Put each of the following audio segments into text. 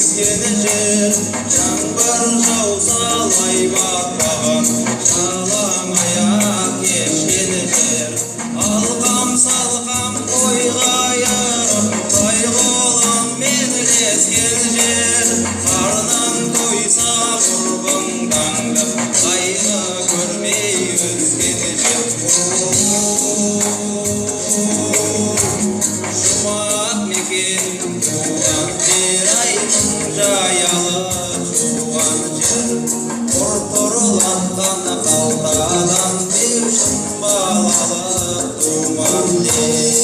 сескеніп жер, жаңбыр жауса лай батпаған, жалаң аяқ кешкен жер. Алқам салқам ойға айырып, қайғылыммен ілескен жер. Қарның тойса құрбыңданды, қайғы көрмей өскен жер. Жұмақ мекен туған жер, аймын жаялы туған жер. Ұртырлатқан қалтадан деушін балалы туған жер.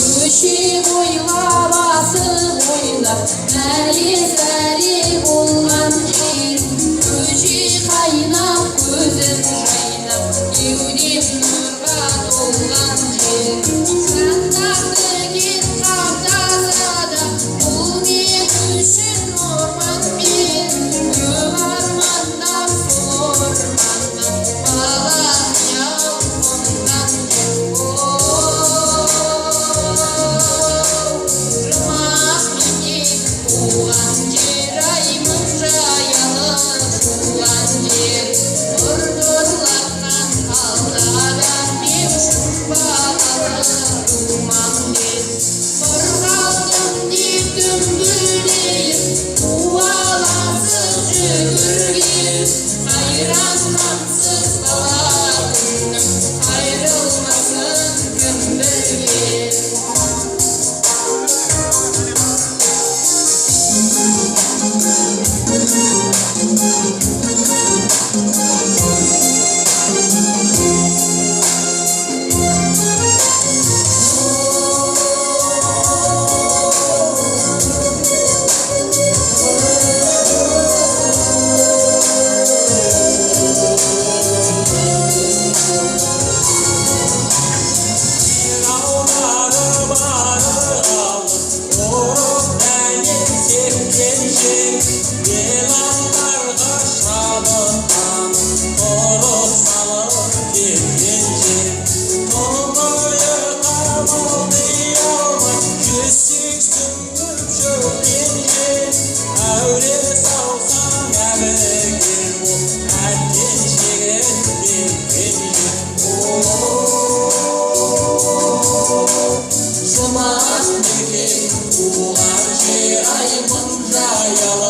Көше бойлап асып ойнап, әлі-сәлі болған жер. Көше қайнап, көзім жайнап, кеудем нұрға толған жер. Жандарды кет қаптаса да, бұл мен үшін орман мен. Көп армандап, сол орманнан бала қиял қонған жер. Жұмақ мекен туған жер, аймын жаялы туған жер. Ұртырлатқан қалтадан деушін балалы туған жер. Қорғалдым деп дүмбілдейін, қуаласып жүгірген. Қайран қамсыз бала күнім, қайрылмасын кім білген. Жұмақ мекен туған жер, аймын жаялы